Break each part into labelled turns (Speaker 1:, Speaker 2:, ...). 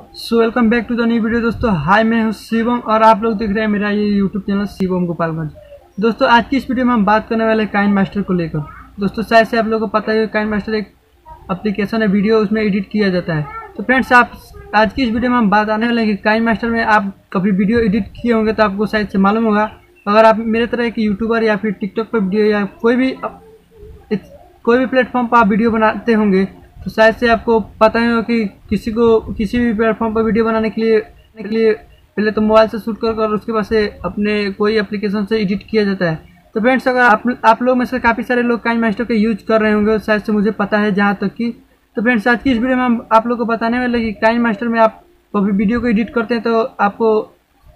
Speaker 1: Welcome back to the new video. दोस्तों hi, मैं हूं शिवम और आप लोग देख रहे हैं मेरा ये यूट्यूब चैनल शिवम गोपालगंज। दोस्तों आज की इस वीडियो में हम बात करने वाले हैं काइनमास्टर को लेकर। दोस्तों शायद से आप लोगों को पता है काइनमास्टर एक एप्लीकेशन है, वीडियो उसमें एडिट किया जाता है। तो फ्रेंड्स आप आज की इस वीडियो में हम बात आने वाले हैं कि काइनमास्टर में आप कभी वीडियो एडिट किए होंगे तो आपको शायद से मालूम होगा। अगर आप मेरे तरह एक यूट्यूबर या फिर टिकटॉक पर वीडियो या कोई भी प्लेटफॉर्म पर आप वीडियो बनाते होंगे तो शायद से आपको पता ही हो कि किसी भी प्लेटफॉर्म पर वीडियो बनाने के लिए पहले तो मोबाइल से शूट कर उसके बाद से अपने कोई एप्लीकेशन से एडिट किया जाता है। तो फ्रेंड्स अगर आप लोग में से काफ़ी सारे लोग काइनमास्टर का यूज कर रहे होंगे, शायद से मुझे पता है जहाँ तक कि। तो फ्रेंड्स आज की इस वीडियो में हम आप लोग को बताने वाले कि काइनमास्टर में आप कभी वीडियो को एडिट करते हैं तो आपको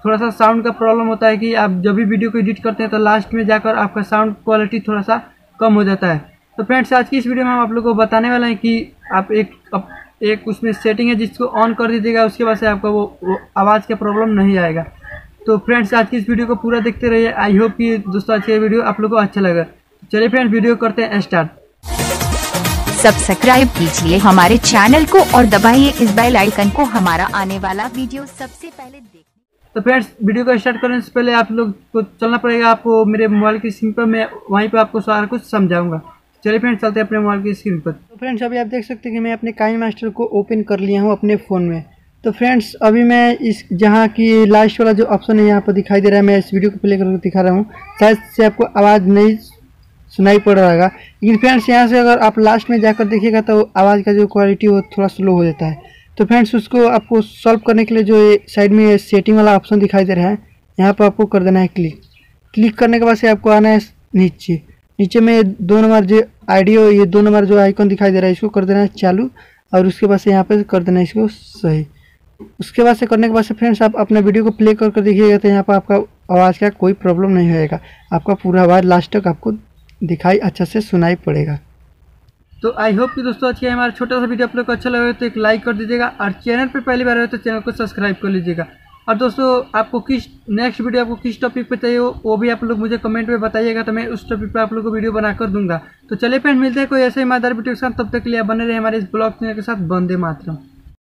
Speaker 1: थोड़ा सा साउंड का प्रॉब्लम होता है कि आप जब भी वीडियो को एडिट करते हैं तो लास्ट में जाकर आपका साउंड क्वालिटी थोड़ा सा कम हो जाता है। तो फ्रेंड्स आज की इस वीडियो में हम आप लोगों को बताने वाले हैं कि आप एक उसमें सेटिंग है जिसको ऑन कर दीजिएगा, उसके बाद से आपका वो आवाज़ का प्रॉब्लम नहीं आएगा। तो फ्रेंड्स आज की इस वीडियो को पूरा देखते रहिए। आई होप कि दोस्तों आज का वीडियो आप लोगों को अच्छा लगा। चलिए फ्रेंड्स वीडियो करते हैं स्टार्ट।
Speaker 2: सब्सक्राइब कीजिए हमारे चैनल को और दबाइए इस बेल आइकन को हमारा आने वाला वीडियो सबसे पहले देखने।
Speaker 1: तो फ्रेंड्स वीडियो को स्टार्ट करने से पहले आप लोग को चलना पड़ेगा आपको मेरे मोबाइल की स्क्रीन पर, मैं वहीं पर आपको सारा कुछ समझाऊंगा। चलिए फ्रेंड्स चलते हैं अपने मोबाइल की स्क्रीन पर। तो फ्रेंड्स अभी आप देख सकते हैं कि मैं अपने काइनमास्टर को ओपन कर लिया हूँ अपने फ़ोन में। तो फ्रेंड्स अभी मैं इस जहाँ की लास्ट वाला जो ऑप्शन है यहाँ पर दिखाई दे रहा है, मैं इस वीडियो को प्ले करके दिखा रहा हूँ। शायद से आपको आवाज़ नहीं सुनाई पड़ रहा होगा, लेकिन फ्रेंड्स यहाँ से अगर आप लास्ट में जाकर देखिएगा तो आवाज़ का जो क्वालिटी वो थोड़ा स्लो हो जाता है। तो फ्रेंड्स उसको आपको सॉल्व करने के लिए जो साइड में सेटिंग वाला ऑप्शन दिखाई दे रहा है, यहाँ पर आपको कर देना है क्लिक करने के बाद से आपको आना है नीचे में 2 नंबर जो ऑडियो, ये 2 नंबर जो आइकन दिखाई दे रहा है इसको कर देना है चालू, और उसके बाद से यहाँ पे कर देना है इसको सही। उसके बाद से करने के बाद से फ्रेंड्स आप अपना वीडियो को प्ले करके देखिएगा तो यहाँ पर आपका आवाज़ का कोई प्रॉब्लम नहीं होएगा, आपका पूरा आवाज़ लास्ट तक आपको दिखाई अच्छा से सुनाई पड़ेगा। तो आई होप कि दोस्तों आज का हमारा छोटा सा वीडियो आप लोग को अच्छा लगे तो एक लाइक कर दीजिएगा, और चैनल पर पहली बार हो तो चैनल को सब्सक्राइब कर लीजिएगा। और दोस्तों आपको नेक्स्ट वीडियो आपको किस टॉपिक पे चाहिए वो भी आप लोग मुझे कमेंट में बताइएगा, तो मैं उस टॉपिक पे आप लोग को वीडियो बनाकर दूंगा। तो चलिए फ्रेंड मिलते हैं कोई ऐसे ही मजेदार वीडियो के साथ, तब तक के लिए बने रहे हमारे इस ब्लॉग चैनल के साथ। वंदे मातरम।